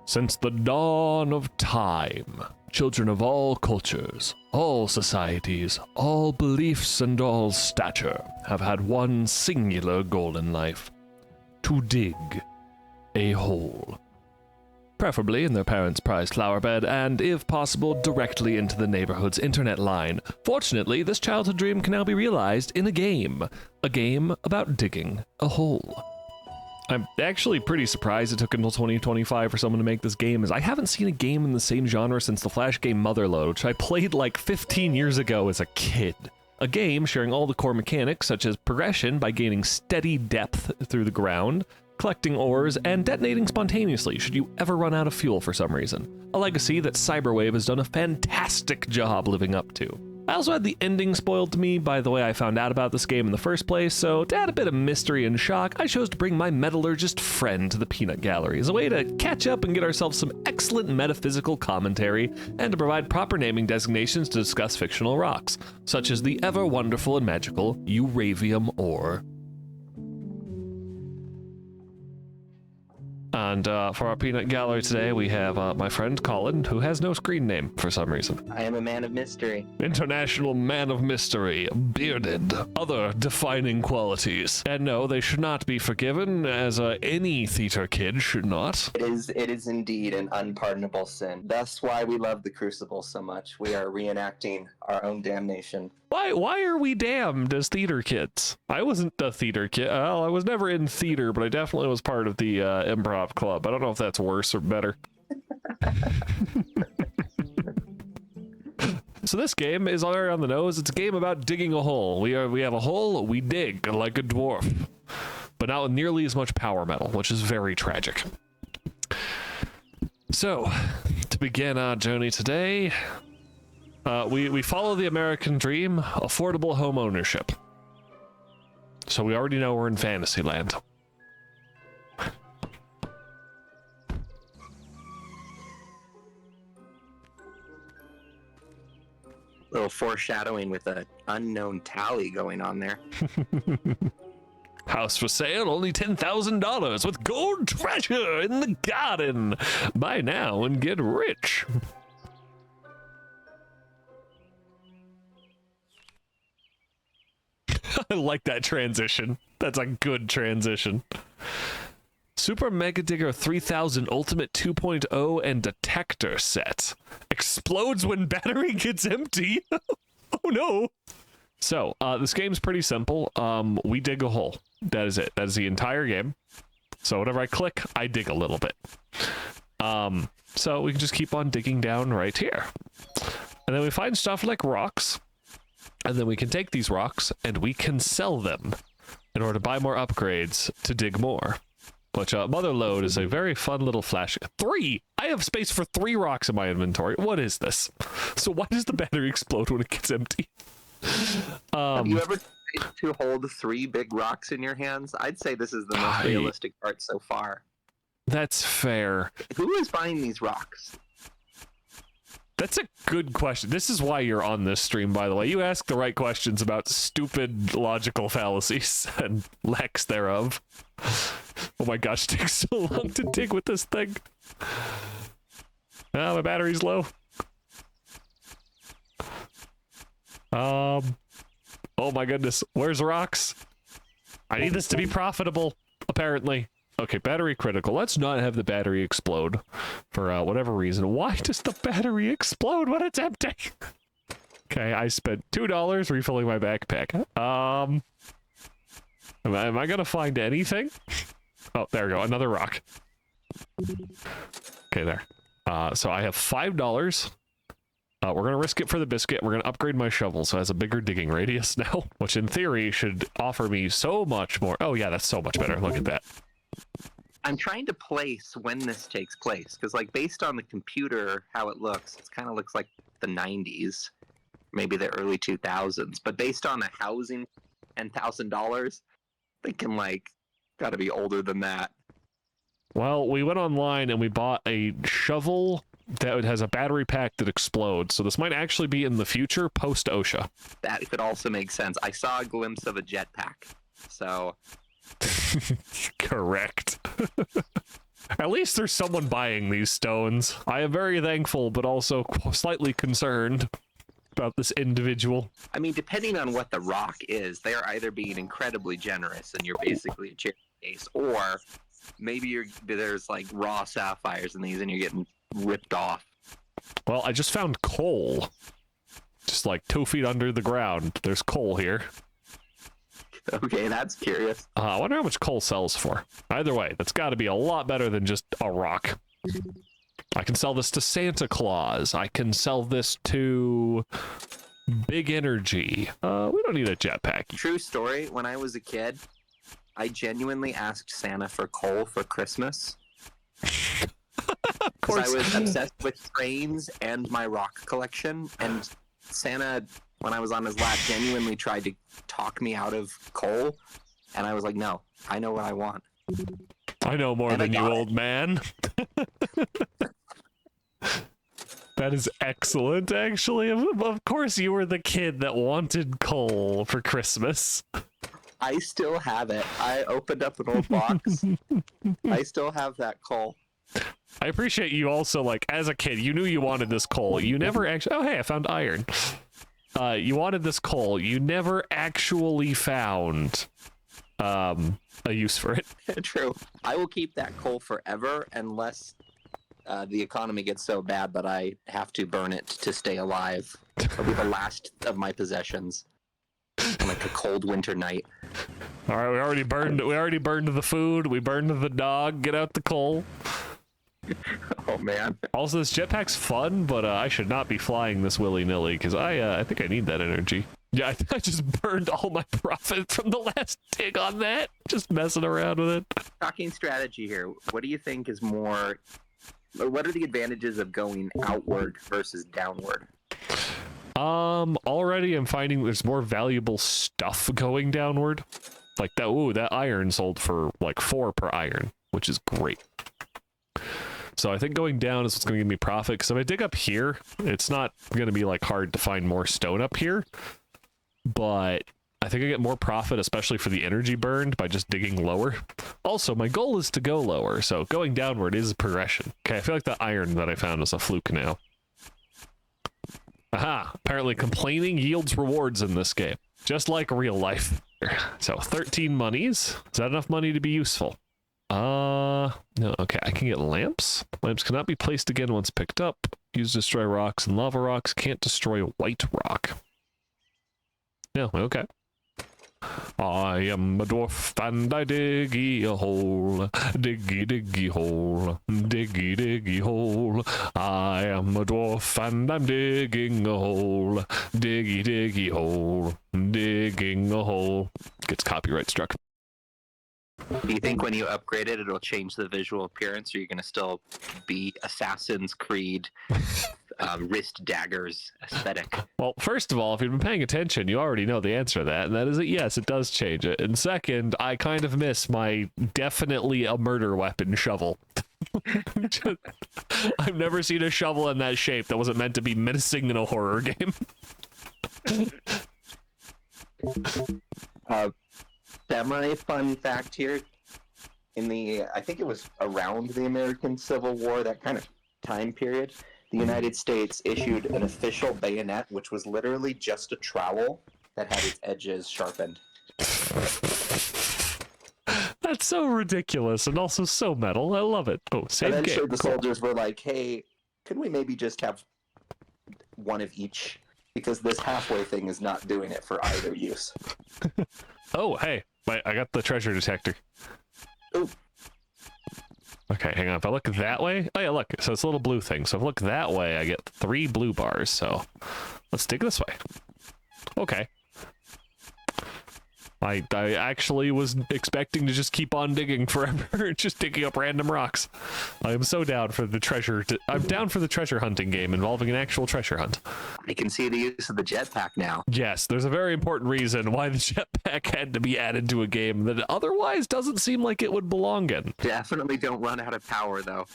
Since the dawn of time, children of all cultures, all societies, all beliefs, and all stature have had one singular goal in life: to dig a hole. Preferably in their parents' prized flower bed, and, if possible, directly into the neighborhood's internet line. Fortunately, this childhood dream can now be realized in a game about digging a hole. I'm actually pretty surprised it took until 2025 for someone to make this game, as I haven't seen a game in the same genre since the Flash game Motherload, which I played like 15 years ago as a kid. A game sharing all the core mechanics, such as progression by gaining steady depth through the ground, collecting ores, and detonating spontaneously should you ever run out of fuel for some reason. A legacy that Cyberwave has done a fantastic job living up to. I also had the ending spoiled to me by the way I found out about this game in the first place, so to add a bit of mystery and shock, I chose to bring my metallurgist friend to the peanut gallery as a way to catch up and get ourselves some excellent metaphysical commentary, and to provide proper naming designations to discuss fictional rocks, such as the ever wonderful and magical Uravium ore. And for our peanut gallery today, we have my friend Colin, who has no screen name for some reason. I am a man of mystery. International man of mystery, bearded, other defining qualities. And no, they should not be forgiven, as any theater kid should not. It is indeed an unpardonable sin. That's why we love the Crucible so much. We are reenacting our own damnation. Why are we damned as theater kids? I wasn't a theater kid. Well, I was never in theater, but I definitely was part of the improv club. I don't know if that's worse or better. So this game is already on the nose. It's a game about digging a hole. We have a hole, we dig like a dwarf, but not with nearly as much power metal, which is very tragic. So, to begin our journey today, we follow the American dream, affordable home ownership. So we already know we're in Fantasyland. Little foreshadowing with an unknown tally going on there. House for sale, only $10,000 with gold treasure in the garden. Buy now and get rich. I like that transition. That's a good transition. Super Mega Digger 3000 Ultimate 2.0 and Detector set. Explodes when battery gets empty. Oh no. So, this game's pretty simple. We dig a hole. That is it. That is the entire game. So whenever I click, I dig a little bit. So we can just keep on digging down right here. And then we find stuff like rocks. And then we can take these rocks and we can sell them in order to buy more upgrades to dig more. Which Motherload is a very fun little flash. 3! I have space for 3 rocks in my inventory. What is this? So why does the battery explode when it gets empty? Have you ever tried to hold 3 big rocks in your hands? I'd say this is the most realistic part so far. That's fair. Who is buying these rocks? That's a good question. This is why you're on this stream, by the way. You ask the right questions about stupid logical fallacies and lacks thereof. Oh my gosh, it takes so long to dig with this thing. Ah, my battery's low. Oh my goodness, where's rocks? I need this to be profitable, apparently. Okay, battery critical. Let's not have the battery explode for whatever reason. Why does the battery explode when it's empty? Okay, I spent $2 refilling my backpack. Am I gonna find anything? Oh, there we go, another rock. Okay, there. So I have $5. We're gonna risk it for the biscuit. We're gonna upgrade my shovel so it has a bigger digging radius now, which in theory should offer me so much more. Oh yeah, that's so much better. Look at that. I'm trying to place when this takes place, because like based on the computer, how it looks, it kind of looks like the 90s, maybe the early 2000s. But based on the housing, $10,000, thinking like got to be older than that. Well, we went online and we bought a shovel that has a battery pack that explodes. So this might actually be in the future, post OSHA. That could also make sense. I saw a glimpse of a jetpack, so. Correct. At least there's someone buying these stones. I am very thankful, but also slightly concerned about this individual. I mean, depending on what the rock is, they're either being incredibly generous and you're basically a charity case, or maybe there's like raw sapphires in these and you're getting ripped off. Well, I just found coal. Just like 2 feet under the ground. There's coal here. Okay, that's curious. I wonder how much coal sells for. Either way, that's got to be a lot better than just a rock. I can sell this to Santa Claus. I can sell this to Big Energy. We don't need a jetpack. True story, when I was a kid, I genuinely asked Santa for coal for Christmas. Because I was obsessed with trains and my rock collection, and Santa, when I was on his lap, genuinely tried to talk me out of coal, and I was like, no, I know what I want. I know more than you, old man. That is excellent, actually. Of course you were the kid that wanted coal for Christmas. I still have it. I opened up an old box. I still have that coal. I appreciate you also, like, as a kid, you knew you wanted this coal. You never actually... Oh, hey, I found iron. You wanted this coal. You never actually found a use for it. True. I will keep that coal forever unless the economy gets so bad that I have to burn it to stay alive. It'll be the last of my possessions. On like a cold winter night. All right, we already burned the food. We burned the dog. Get out the coal. Oh man. Also, this jetpack's fun, but I should not be flying this willy-nilly because I think I need that energy. Yeah, I just burned all my profit from the last dig on that. Just messing around with it. Talking strategy here. What do you think is more? What are the advantages of going outward versus downward? Already I'm finding there's more valuable stuff going downward. Like that, ooh, that iron sold for like 4 per iron, which is great. So I think going down is what's going to give me profit, because if I dig up here, it's not going to be like hard to find more stone up here. But I think I get more profit, especially for the energy burned, by just digging lower. Also, my goal is to go lower, so going downward is a progression. Okay, I feel like the iron that I found was a fluke now. Aha! Apparently complaining yields rewards in this game, just like real life. So 13 monies. Is that enough money to be useful? No, okay, I can get lamps. Lamps cannot be placed again once picked up. Use to destroy rocks and lava rocks. Can't destroy white rock. No, okay. I am a dwarf and I diggy a hole. Diggy, diggy hole. Diggy, diggy hole. I am a dwarf and I'm digging a hole. Diggy, diggy hole. Digging a hole. Gets copyright struck. Do you think when you upgrade it, it'll change the visual appearance, or are you going to still be Assassin's Creed, wrist daggers aesthetic? Well, first of all, if you've been paying attention, you already know the answer to that, and that is that yes, it does change it. And second, I kind of miss my definitely a murder weapon shovel. I've never seen a shovel in that shape that wasn't meant to be menacing in a horror game. Semi-fun fact here. In the, I think it was around the American Civil War, that kind of time period, the United States issued an official bayonet, which was literally just a trowel that had its edges sharpened. That's so ridiculous and also so metal. I love it. Oh, same game. Eventually the soldiers were like, hey, could we maybe just have one of each? Because this halfway thing is not doing it for either use. Oh, hey, wait, I got the treasure detector. Ooh. Okay, hang on. If I look that way, oh yeah, look. So it's a little blue thing. So if I look that way, I get 3 blue bars. So let's dig this way. Okay. I actually was expecting to just keep on digging forever, just digging up random rocks. I am so down for the treasure. I'm down for the treasure hunting game involving an actual treasure hunt. I can see the use of the jetpack now. Yes, there's a very important reason why the jetpack had to be added to a game that otherwise doesn't seem like it would belong in. Definitely don't run out of power, though.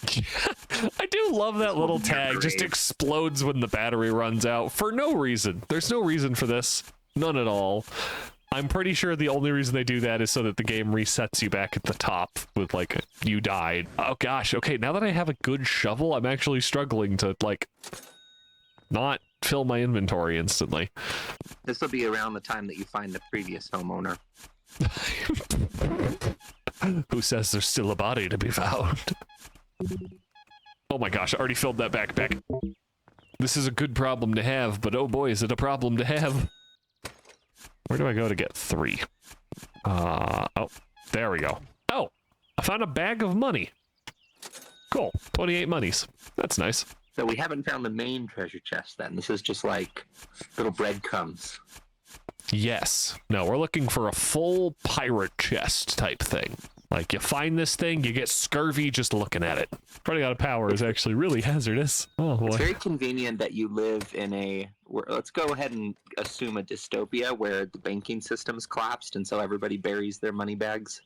I do love that little tag. Just explodes when the battery runs out for no reason. There's no reason for this. None at all. I'm pretty sure the only reason they do that is so that the game resets you back at the top with, like, you died. Oh, gosh. Okay, now that I have a good shovel, I'm actually struggling to, like, not fill my inventory instantly. This will be around the time that you find the previous homeowner. Who says there's still a body to be found? Oh my gosh, I already filled that backpack. This is a good problem to have, but oh boy, is it a problem to have. Where do I go to get 3? Oh, there we go. Oh, I found a bag of money. Cool, 28 monies. That's nice. So we haven't found the main treasure chest then. This is just like little breadcrumbs. Yes. No, we're looking for a full pirate chest type thing. Like, you find this thing, you get scurvy just looking at it. Running out of power is actually really hazardous. Oh, boy. It's very convenient that you live in let's go ahead and assume a dystopia where the banking system's collapsed and so everybody buries their money bags.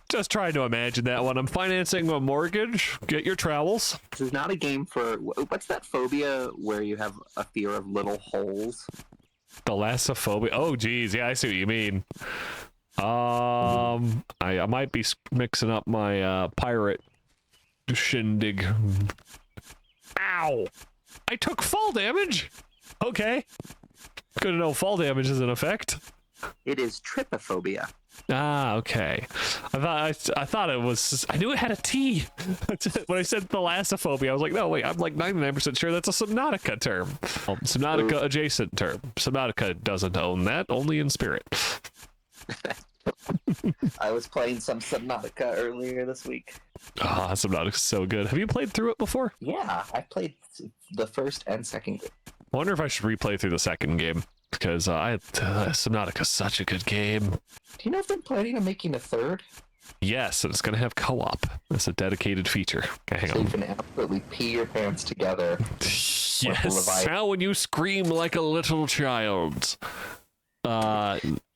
Just trying to imagine that one. I'm financing a mortgage. Get your trowels. This is not a game for... What's that phobia where you have a fear of little holes? Thalassophobia. Oh, geez. Yeah, I see what you mean. I might be mixing up my pirate shindig. Ow! I took fall damage. Okay. Good to know fall damage is in effect. It is trypophobia. Ah, okay. I thought it was. I knew it had a T. When I said thalassophobia, I was like, no, wait. I'm like 99% sure that's a Subnautica term. Subnautica adjacent term. Subnautica doesn't own that. Only in spirit. I was playing some Subnautica earlier this week. Ah, Subnautica's so good. Have you played through it before? Yeah, I played the first and second game. I wonder if I should replay through the second game, because Subnautica's such a good game. Do you know if they're planning on making a third? Yes, and it's going to have co-op. It's a dedicated feature. Okay, hang so on. You can absolutely pee your pants together. Yes. Now when you scream like a little child,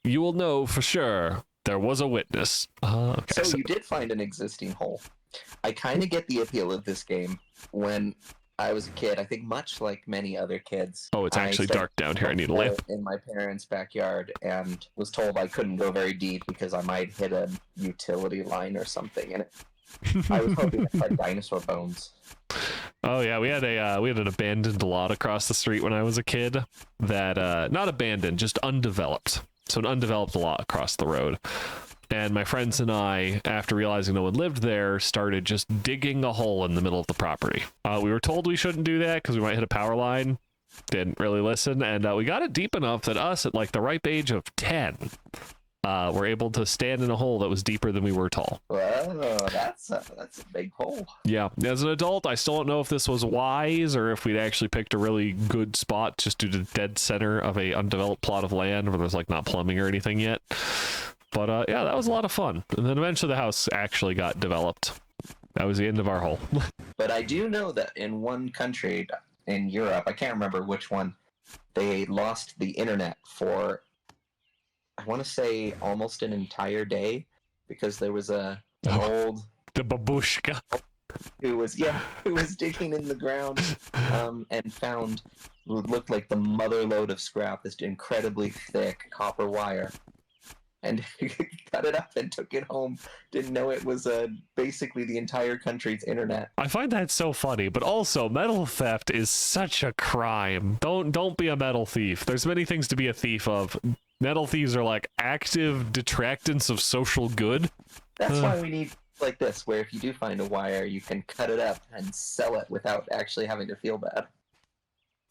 you will know for sure there was a witness. Okay, so you did find an existing hole. I kind of get the appeal of this game. When I was a kid, I think much like many other kids. Oh, it's actually dark down here. I need a lamp. In my parents' backyard, and was told I couldn't go very deep because I might hit a utility line or something. And I was hoping to find dinosaur bones. Oh yeah, we had an abandoned lot across the street when I was a kid. That not abandoned, just undeveloped. So an undeveloped lot across the road. And my friends and I, after realizing no one lived there, started just digging a hole in the middle of the property. We were told we shouldn't do that because we might hit a power line. Didn't really listen, and we got it deep enough that us, at like the ripe age of 10, were able to stand in a hole that was deeper than we were tall. Well, that's a big hole. Yeah, as an adult, I still don't know if this was wise or if we'd actually picked a really good spot just due to the dead center of a undeveloped plot of land where there's like not plumbing or anything yet. But yeah, that was a lot of fun. And then eventually the house actually got developed. That was the end of our hole. But I do know that in one country in Europe, I can't remember which one, they lost the internet for, I want to say, almost an entire day because there was an old... The babushka. Who was digging in the ground and found what looked like the mother lode of scrap, this incredibly thick copper wire. And he cut it up and took it home. Didn't know it was basically the entire country's internet. I find that so funny, but also metal theft is such a crime. Don't be a metal thief. There's many things to be a thief of. Metal thieves are like active detractants of social good. That's why we need like this, where if you do find a wire, you can cut it up and sell it without actually having to feel bad.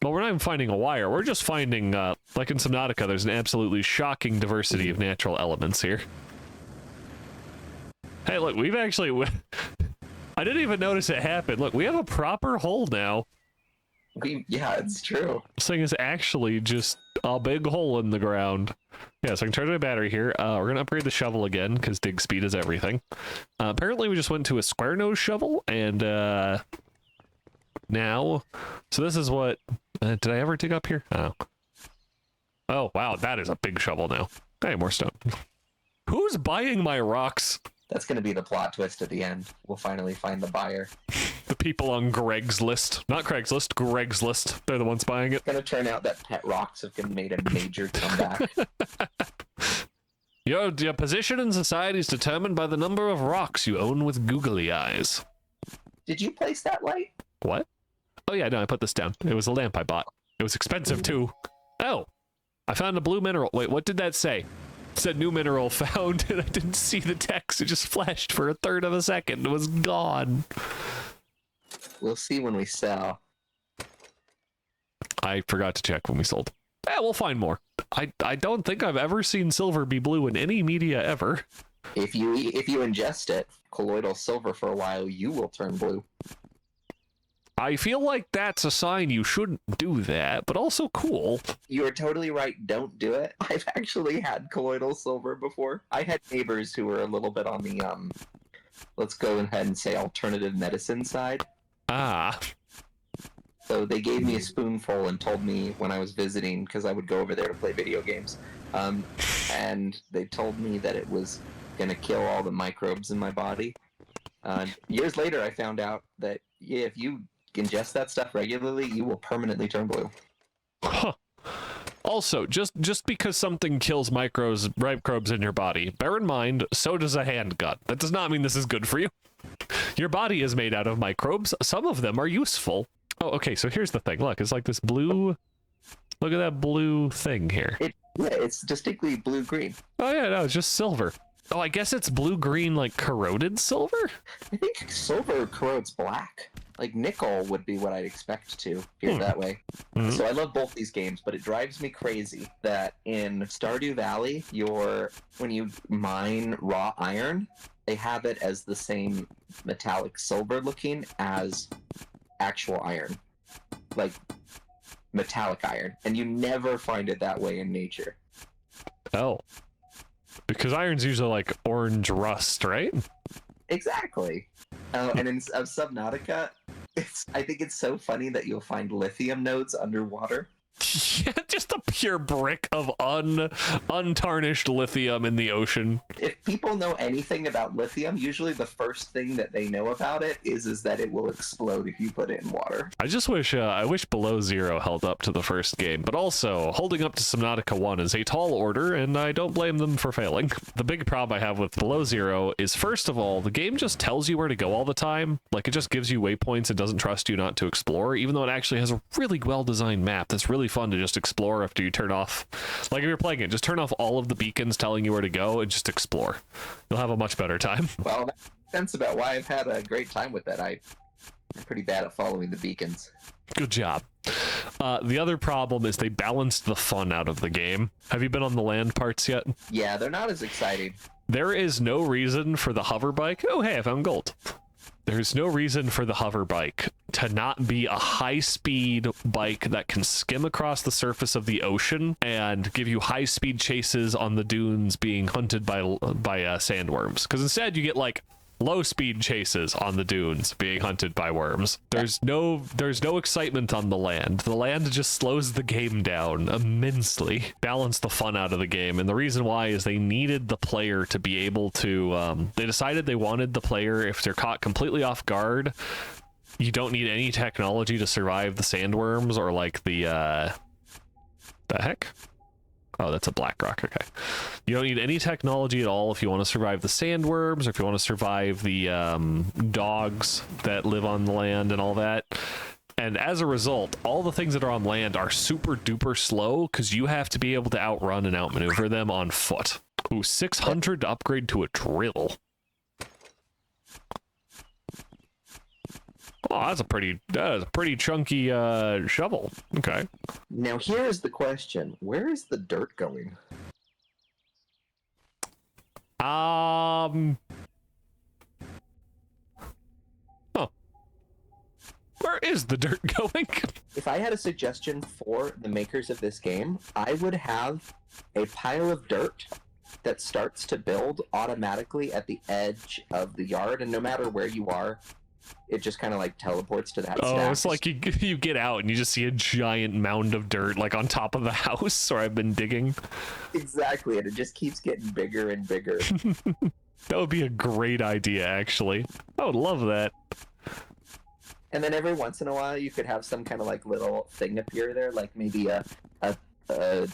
Well, we're not even finding a wire. We're just finding, like in Subnautica, there's an absolutely shocking diversity of natural elements here. Hey, look, we've actually... I didn't even notice it happen. Look, we have a proper hole now. Yeah, it's true. This thing is actually just a big hole in the ground. Yeah, so I can charge my battery here. We're going to upgrade the shovel again, because dig speed is everything. Apparently, we just went to a square nose shovel, and now... So this is what... did I ever dig up here? Oh. Oh, wow, that is a big shovel now. Hey, more stone. Who's buying my rocks? That's going to be the plot twist at the end. We'll finally find the buyer. The people on Greg's list. Not Craigslist, Greg's list. They're the ones buying it. It's gonna turn out that pet rocks have made a major comeback. Your position in society is determined by the number of rocks you own with googly eyes. Did you place that light? What? Oh yeah, no, I put this down. It was a lamp I bought. It was expensive too. Oh, I found a blue mineral. Wait, what did that say? It said new mineral found, and I didn't see the text. It just flashed for a third of a second. It was gone. We'll see when we sell. I forgot to check when we sold. Yeah, we'll find more. I don't think I've ever seen silver be blue in any media ever. If you ingest it, colloidal silver for a while, you will turn blue. I feel like that's a sign you shouldn't do that, but also cool. You are totally right. Don't do it. I've actually had colloidal silver before. I had neighbors who were a little bit on the, let's go ahead and say alternative medicine side. Ah. So they gave me a spoonful and told me when I was visiting, because I would go over there to play video games, and they told me that it was going to kill all the microbes in my body. Years later, I found out that, yeah, if you ingest that stuff regularly, you will permanently turn blue. Huh. Also, just because something kills microbes in your body, bear in mind, so does a handgun. That does not mean this is good for you. Your body is made out of microbes. Some of them are useful. Oh, okay, so here's the thing. Look, it's like this blue... Look at that blue thing here. Yeah, it's distinctly blue-green. Oh, yeah, no, it's just silver. Oh, I guess it's blue-green, like, corroded silver? I think silver corrodes black. Like, nickel would be what I'd expect to here that way. So I love both these games, but it drives me crazy that in Stardew Valley, when you mine raw iron, they have it as the same metallic silver looking as actual iron. Like, metallic iron. And you never find it that way in nature. Oh. Because iron's usually like orange rust, right? Exactly. And in Subnautica, I think it's so funny that you'll find lithium nodes underwater. Yeah, just a pure brick of untarnished lithium in the ocean. If people know anything about lithium, usually the first thing that they know about it is that it will explode if you put it in water. I just wish I wish Below Zero held up to the first game, but also holding up to Subnautica 1 is a tall order, and I don't blame them for failing. The big problem I have with Below Zero is, first of all, the game just tells you where to go all the time. Like, it just gives you waypoints and doesn't trust you not to explore, even though it actually has a really well-designed map that's really fun to just explore after you turn off. Like, if you're playing it, just turn off all of the beacons telling you where to go and just explore. You'll have a much better time. Well, that makes sense about why I've had a great time with it. I'm pretty bad at following the beacons. Good job. The other problem is they balanced the fun out of the game. Have you been on the land parts yet? Yeah, they're not as exciting. There is no reason for the hover bike. Oh, hey, I found gold. There's no reason for the hover bike to not be a high-speed bike that can skim across the surface of the ocean and give you high-speed chases on the dunes being hunted by sandworms. Because instead you get, like, low-speed chases on the dunes being hunted by worms. There's no excitement on the land. The land just slows the game down immensely. Balance the fun out of the game. And the reason why is they needed the player to be able to... they decided they wanted the player, if they're caught completely off guard, you don't need any technology to survive the sandworms or, like, the heck? Oh, that's a black rock. Okay. You don't need any technology at all if you want to survive the sandworms or if you want to survive the dogs that live on the land and all that. And as a result, all the things that are on land are super duper slow because you have to be able to outrun and outmaneuver them on foot. Ooh, 600 to upgrade to a drill. Oh, that's a pretty chunky shovel. Okay. Now here's the question: where is the dirt going? Oh. Where is the dirt going? If I had a suggestion for the makers of this game, I would have a pile of dirt that starts to build automatically at the edge of the yard, and no matter where you are, it just kind of like teleports to that Oh, stack. it's like you get out and you just see a giant mound of dirt like on top of the house where I've been digging. Exactly, and it just keeps getting bigger and bigger. That would be a great idea, actually. I would love that. And then every once in a while, you could have some kind of like little thing appear there, like maybe a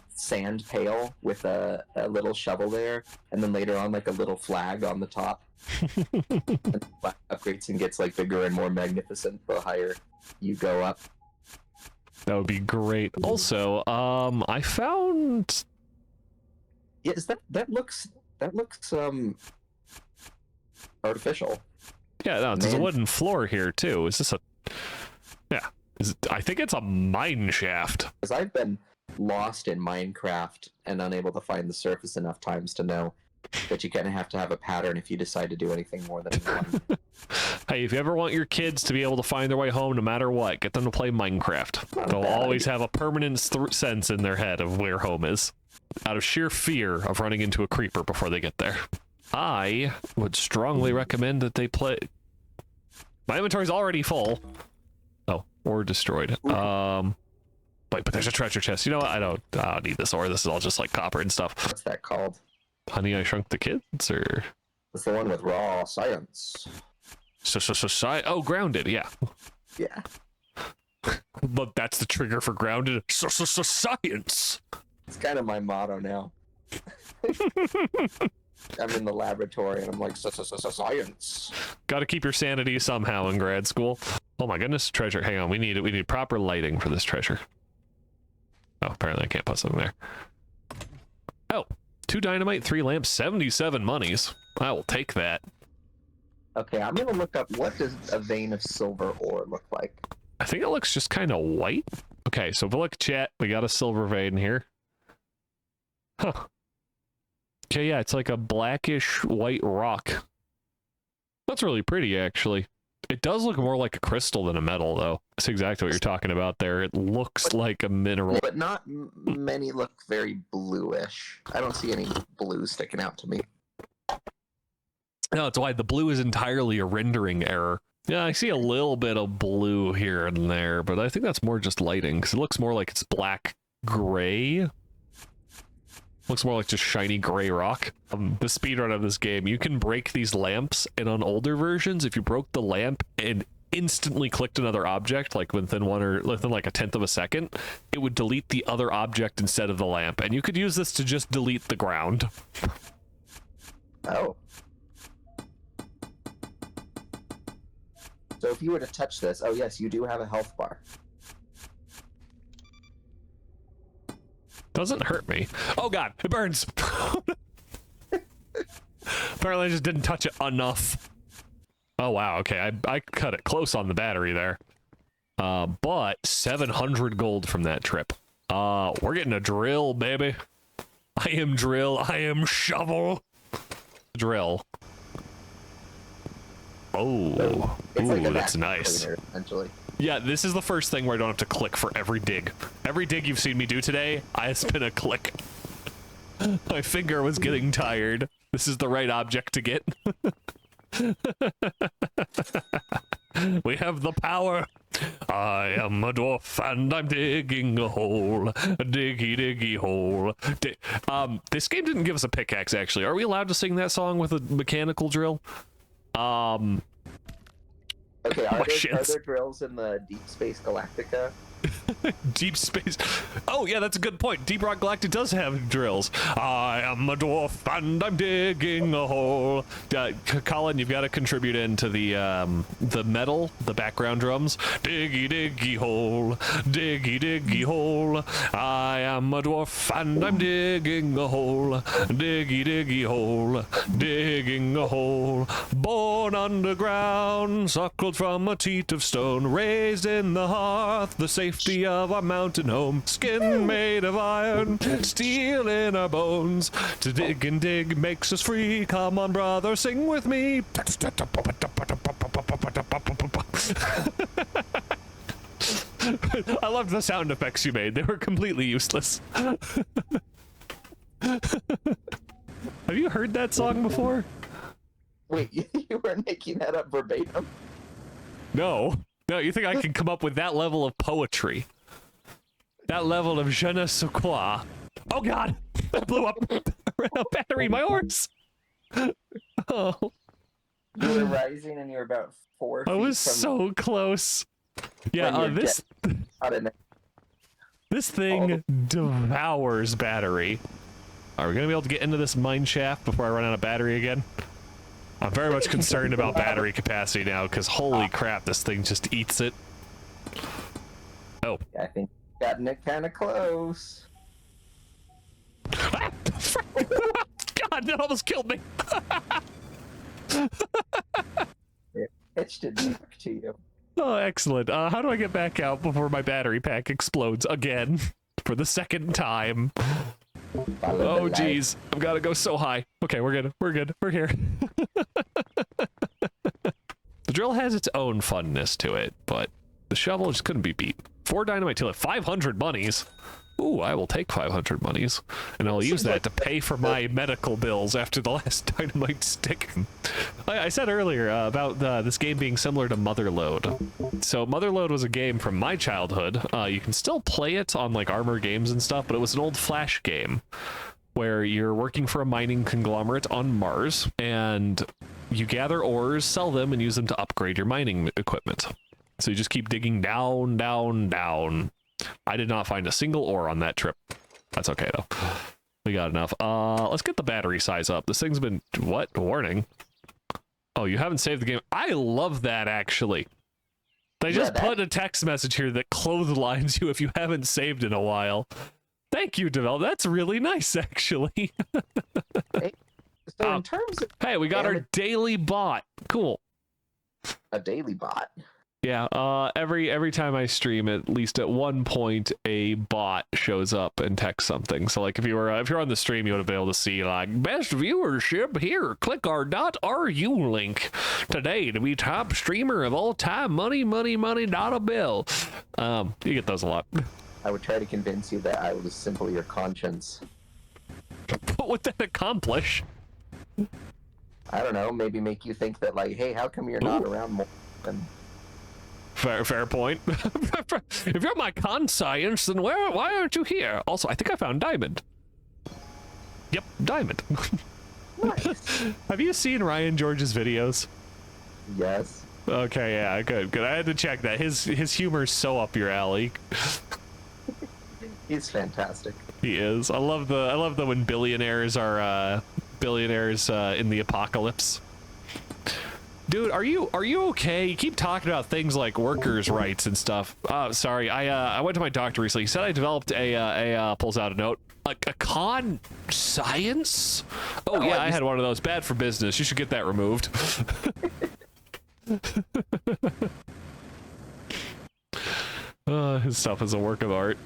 sand pail with a little shovel there, and then later on, like a little flag on the top. And the flag upgrades and gets like bigger and more magnificent the higher you go up. That would be great. Also, I found. Yeah, that looks artificial. Yeah, no, there's a wooden floor here too. Is this a? Yeah, I think it's a mine shaft. Because I've been lost in Minecraft and unable to find the surface enough times to know that you kind of have to have a pattern if you decide to do anything more than one. Hey, if you ever want your kids to be able to find their way home no matter what, get them to play Minecraft. They'll always have a permanent sense in their head of where home is, out of sheer fear of running into a creeper before they get there. I would strongly recommend that they play... My inventory's already full. Oh, or destroyed. But there's a treasure chest. You know what? I don't need this ore. This is all just like copper and stuff. What's that called? Honey, I Shrunk the Kids, or... It's the one with raw science. Oh, Grounded, yeah. Yeah. But that's the trigger for Grounded. Science! It's kind of my motto now. I'm in the laboratory and I'm like, science. Gotta keep your sanity somehow in grad school. Oh my goodness, treasure. Hang on, we need proper lighting for this treasure. Oh, apparently I can't put something there. Oh, 2 dynamite, 3 lamps, 77 monies. I will take that. Okay, I'm gonna look up, what does a vein of silver ore look like? I think it looks just kind of white. Okay, so if we look at chat, we got a silver vein here. Huh. Okay, yeah, it's like a blackish white rock. That's really pretty, actually. It does look more like a crystal than a metal, though. That's exactly what you're talking about there. It looks like a mineral. But not many look very bluish. I don't see any blue sticking out to me. No, that's why the blue is entirely a rendering error. Yeah, I see a little bit of blue here and there, but I think that's more just lighting, because it looks more like it's black-gray. Looks more like just shiny gray rock. The speedrun of this game, you can break these lamps, and on older versions, if you broke the lamp and instantly clicked another object, like within like a 1/10 of a second, it would delete the other object instead of the lamp, and you could use this to just delete the ground. Oh. So if you were to touch this, oh yes, you do have a health bar. Doesn't hurt me. Oh god, it burns! Apparently I just didn't touch it enough. Oh wow, okay, I cut it close on the battery there. But 700 gold from that trip. We're getting a drill, baby. I am drill, I am shovel. Drill. Oh, ooh, like that's nice. Essentially. Yeah, this is the first thing where I don't have to click for every dig. Every dig you've seen me do today, I spin a click. My finger was getting tired. This is the right object to get. We have the power. I am a dwarf and I'm digging a hole. A diggy diggy hole. This game didn't give us a pickaxe, actually. Are we allowed to sing that song with a mechanical drill? Okay, are there drills in the Deep Space Galactica? Deep Space... Oh, yeah, that's a good point. Deep Rock Galactic does have drills. I am a dwarf and I'm digging a hole. Colin, you've got to contribute into the metal, the background drums. Diggy, diggy hole. Diggy, diggy hole. I am a dwarf and I'm digging a hole. Diggy, diggy hole. Digging a hole. Born underground, suckled from a teat of stone, raised in the hearth, the safety of our mountain home, skin made of iron, steel in our bones. To dig and dig makes us free. Come on, brother, sing with me. I loved the sound effects you made. They were completely useless. Have you heard that song before? Wait, you were making that up verbatim? No. No, you think I can come up with that level of poetry? That level of je ne sais quoi? Oh god! I blew up! Ran out battery, my horse! Oh. You were rising and you were about 4 feet I was from... so close. Yeah, this thing devours battery. Are we gonna be able to get into this mine shaft before I run out of battery again? I'm very much concerned about battery capacity now, because holy crap, this thing just eats it. Oh. I think we've gotten it kind of close. God, that almost killed me. It pitched it back to you. Oh, excellent. How do I get back out before my battery pack explodes again for the second time? Oh, geez. I've got to go so high. Okay, we're good. We're good. We're here. The drill has its own funness to it, but the shovel just couldn't be beat. 4 dynamite till at 500 monies. Ooh, I will take 500 monies, and I'll use that to pay for my medical bills after the last dynamite stick. I said earlier about this game being similar to Motherlode. So Motherlode was a game from my childhood. You can still play it on like Armor Games and stuff, but it was an old Flash game where you're working for a mining conglomerate on Mars, and you gather ores, sell them, and use them to upgrade your mining equipment. So you just keep digging down, down, down. I did not find a single ore on that trip. That's okay, though. We got enough. Let's get the battery size up. This thing's been... What? Warning. Oh, you haven't saved the game. I love that, actually. They just put a text message here that clotheslines you if you haven't saved in a while. Thank you, Devel. That's really nice, actually. So in terms of... Hey, we got our daily bot. Cool. A daily bot? Yeah, every time I stream, at least at one point, a bot shows up and texts something. So, like, if you're on the stream, you would be able to see, like, best viewership here. Click our .ru link today to be top streamer of all time. Money, money, money, not a bill. You get those a lot. I would try to convince you that I was simply your conscience. What would that accomplish? I don't know. Maybe make you think that, like, hey, how come you're not around more than... Fair point. If you're my conscience, then why aren't you here? Also, I think I found diamond. Yep, diamond. Nice. Have you seen Ryan George's videos? Yes. Okay, yeah, good. I had to check that. His humor's so up your alley. He's fantastic. He is. I love the when billionaires are billionaires in the apocalypse. Dude, are you okay? You keep talking about things like workers' rights and stuff. Sorry, I went to my doctor recently. He said I developed pulls out a note. A con science? Oh yeah, I had one of those. Bad for business. You should get that removed. His stuff is a work of art.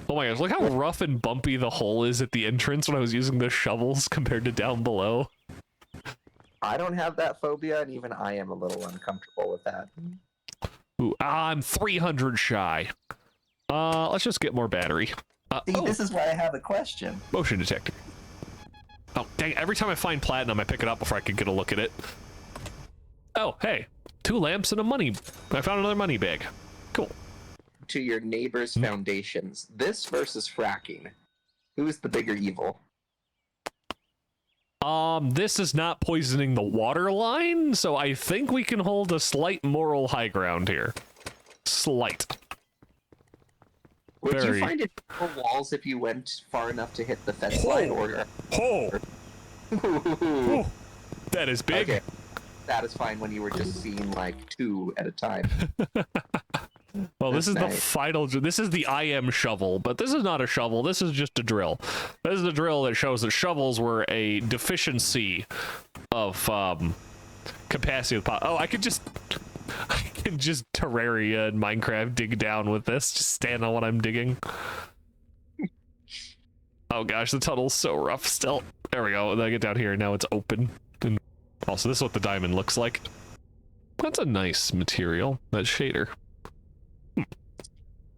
Oh my gosh, look how rough and bumpy the hole is at the entrance when I was using the shovels compared to down below. I don't have that phobia, and even I am a little uncomfortable with that. Ooh, I'm 300 shy. Let's just get more battery. See, this is why I have a question. Motion detector. Oh, dang, every time I find platinum, I pick it up before I can get a look at it. Oh, hey, 2 lamps and a money. I found another money bag. Cool. To your neighbor's foundations, this versus fracking. Who's the bigger evil? This is not poisoning the water line, so I think we can hold a slight moral high ground here. Slight. Would you find it for walls if you went far enough to hit the fence line, or... Oh! That is big. Okay. Satisfying when you were just seeing, like, 2 at a time. Well, this is nice. the final... This is the IM shovel, but this is not a shovel. This is just a drill. This is a drill that shows that shovels were a deficiency of capacity of pot. Oh, I can just Terraria and Minecraft dig down with this. Just stand on what I'm digging. Oh gosh, the tunnel's so rough still. There we go. Then I get down here, and now it's open. And also, this is what the diamond looks like. That's a nice material, that shader.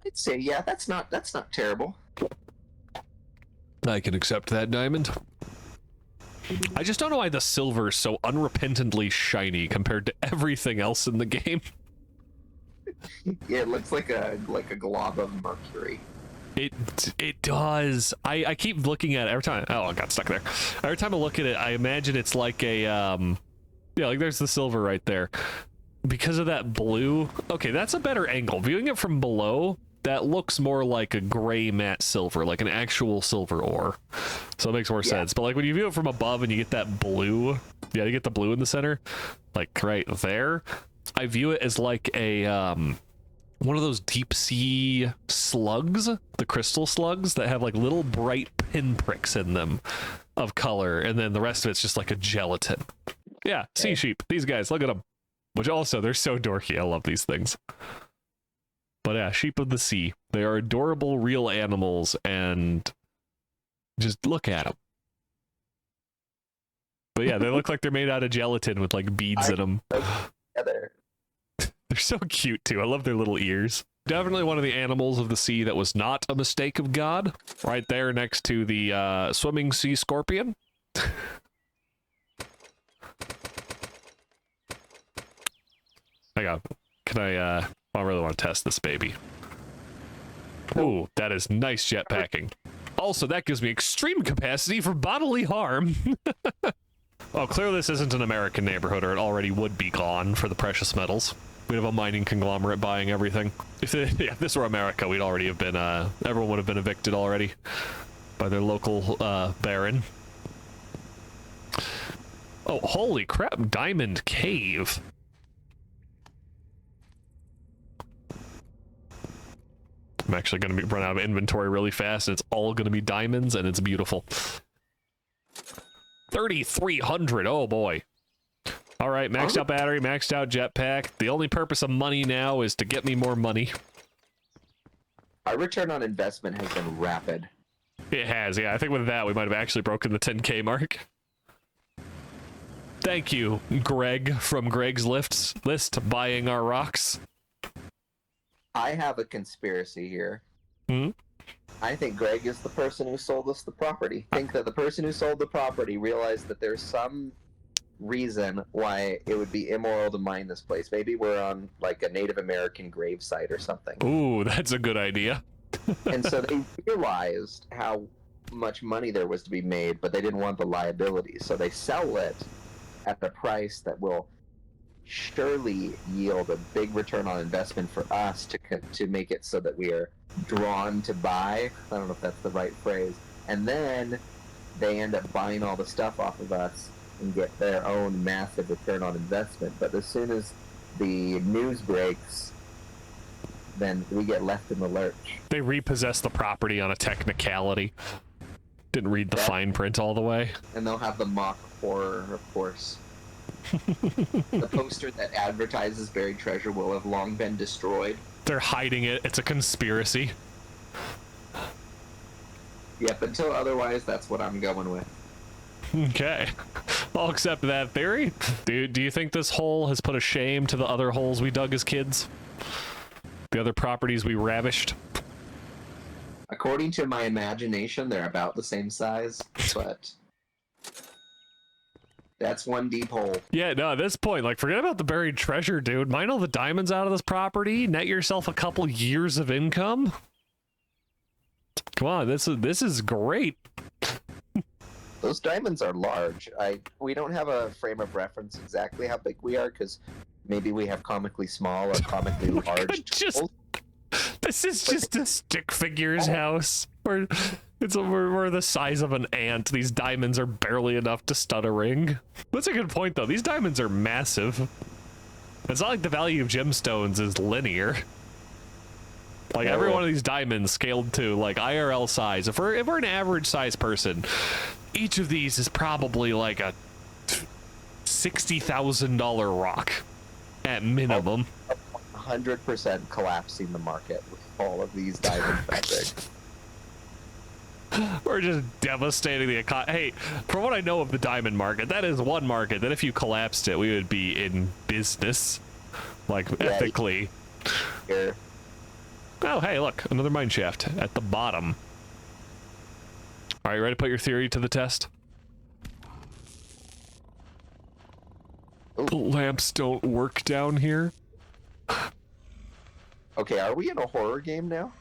I'd say, yeah, that's not terrible. I can accept that diamond. I just don't know why the silver is so unrepentantly shiny compared to everything else in the game. Yeah, it looks like a glob of mercury. It does. I keep looking at it every time. Oh, I got stuck there. Every time I look at it, I imagine it's like a yeah, like there's the silver right there. because of that blue. Okay, that's a better angle. Viewing it from below, that looks more like a gray matte silver, like an actual silver ore. So it makes more sense. But like when you view it from above and you get that blue, yeah, you get the blue in the center, like right there. I view it as like a one of those deep sea slugs, the crystal slugs that have like little bright pinpricks in them of color, and then the rest of it's just like a gelatin. Yeah, sea sheep. These guys, look at them. Which also, they're so dorky. I love these things. But yeah, sheep of the sea. They are adorable, real animals, and just look at them. But yeah, they look like they're made out of gelatin with like beads in them. Together. They're so cute too. I love their little ears. Definitely one of the animals of the sea that was not a mistake of God. Right there next to the swimming sea scorpion. I really want to test this baby. Ooh, that is nice jetpacking. Also, that gives me extreme capacity for bodily harm. Oh, clearly this isn't an American neighborhood, or it already would be gone for the precious metals. We'd have a mining conglomerate buying everything. If this were America, we'd already have been, everyone would have been evicted already by their local, baron. Oh, holy crap, Diamond Cave. I'm actually going to run out of inventory really fast, and it's all going to be diamonds, and it's beautiful. 3,300, oh boy. All right, maxed out battery, maxed out jetpack. The only purpose of money now is to get me more money. Our return on investment has been rapid. It has, yeah. I think with that, we might have actually broken the 10K mark. Thank you, Greg, from Greg's list, buying our rocks. I have a conspiracy here. Hmm? I think Greg is the person who sold us the property. I think that the person who sold the property realized that there's some reason why it would be immoral to mine this place. Maybe we're on like a Native American gravesite or something. Ooh, that's a good idea. And so they realized how much money there was to be made, but they didn't want the liability. So they sell it at a price that will surely yield a big return on investment for us to make it so that we are drawn to buy. I don't know if that's the right phrase. And then they end up buying all the stuff off of us and get their own massive return on investment. But as soon as the news breaks, then we get left in the lurch. They repossess the property on a technicality. Didn't read the fine print all the way. And they'll have the mock horror, of course. The poster that advertises buried treasure will have long been destroyed. They're hiding it. It's a conspiracy. Yep, until otherwise, that's what I'm going with. Okay. I'll accept that theory. Do you think this hole has put a shame to the other holes we dug as kids? The other properties we ravished? According to my imagination, they're about the same size, but that's one deep hole. Yeah, no, at this point, like, forget about the buried treasure, dude. Mine all the diamonds out of this property, net yourself a couple years of income. Come on, this is great. Those diamonds are large. We don't have a frame of reference exactly how big we are, because maybe we have comically small or comically large tools. This is just a stick figure's house. We're the size of an ant. These diamonds are barely enough to stud a ring. That's a good point, though. These diamonds are massive. It's not like the value of gemstones is linear. Like, every one of these diamonds scaled to, like, IRL size. If we're an average size person, each of these is probably like a $60,000 rock at minimum. 100% collapsing the market with all of these diamonds that big. We're just devastating the economy. Hey, from what I know of the diamond market, that is one market that if you collapsed it, we would be in business. Like, ethically. Here. Oh, hey, look, another mine shaft at the bottom. All right, ready to put your theory to the test? Ooh. The lamps don't work down here. Okay, are we in a horror game now?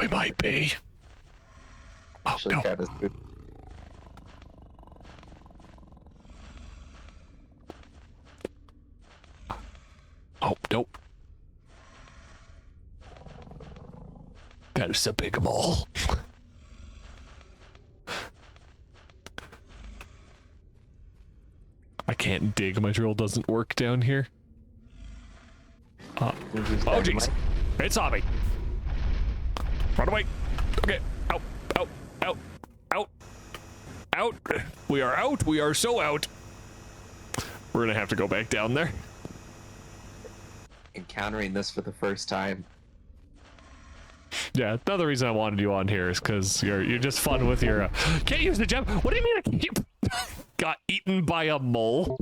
We might be. Actually, no. kind of. Oh, nope. That is a big mole. I can't dig. My drill doesn't work down here. Oh, jeez. It saw me. Run away. Okay. Out. Out. Out. Out. Out. We are out. We are so out. We're going to have to go back down there. Encountering this for the first time. Yeah, another reason I wanted you on here is because you're just fun with your... can't use the gem. What do you mean I keep... got eaten by a mole?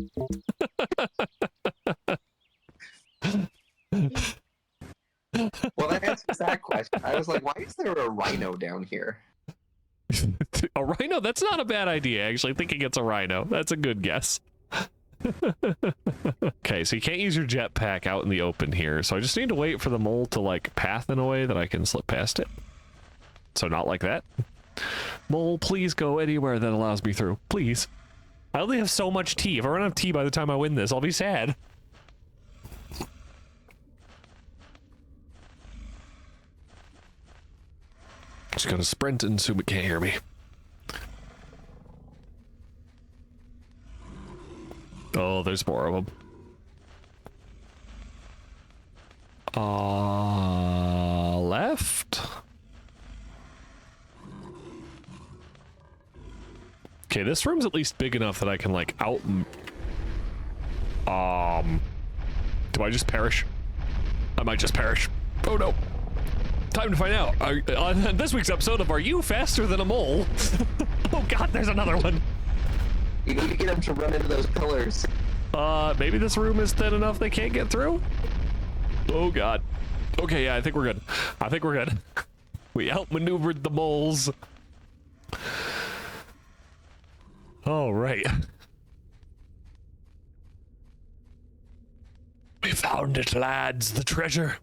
Well, that answers that question. I was like, why is there a rhino down here? A rhino? That's not a bad idea, actually. Thinking it's a rhino. That's a good guess. Okay, so you can't use your jetpack out in the open here, so I just need to wait for the mole to, like, path in a way that I can slip past it. So not like that. Mole, please go anywhere that allows me through. Please. I only have so much tea. If I run out of tea by the time I win this, I'll be sad. Just gonna sprint and assume it can't hear me. Oh, there's more of them. Left? Okay, this room's at least big enough that I can, like, out... Do I just perish? I might just perish. Oh, no. Time to find out. On this week's episode of Are You Faster Than a Mole? Oh, God, there's another one. You need to get him to run into those pillars. Maybe this room is thin enough they can't get through? Oh, God. Okay, yeah, I think we're good. I think we're good. We outmaneuvered the moles. All right. We found it, lads, the treasure.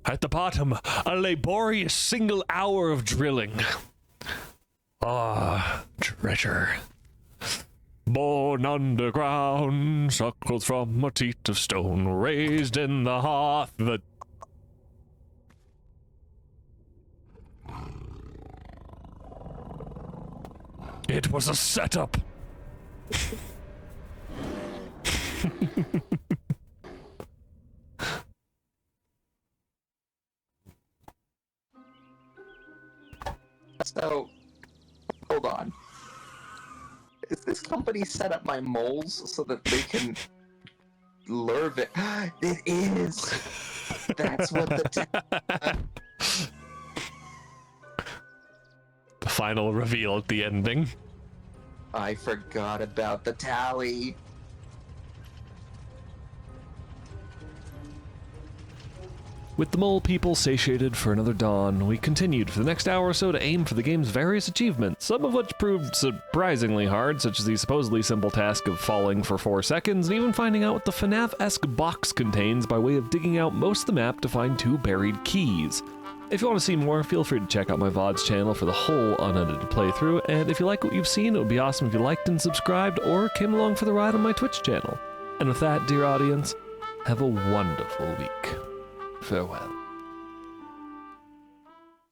At the bottom, a laborious single hour of drilling. Ah, treasure. Born underground, suckled from a teat of stone, raised in the hearth that... It was a setup. So, hold on. Is this company set up my moles so that they can lure it? It is! That's what the... The final reveal at the ending. I forgot about the tally. With the mole people satiated for another dawn, we continued for the next hour or so to aim for the game's various achievements, some of which proved surprisingly hard, such as the supposedly simple task of falling for 4 seconds, and even finding out what the FNAF-esque box contains by way of digging out most of the map to find 2 buried keys. If you want to see more, feel free to check out my VODs channel for the whole unedited playthrough, and if you like what you've seen, it would be awesome if you liked and subscribed, or came along for the ride on my Twitch channel. And with that, dear audience, have a wonderful week. Farewell.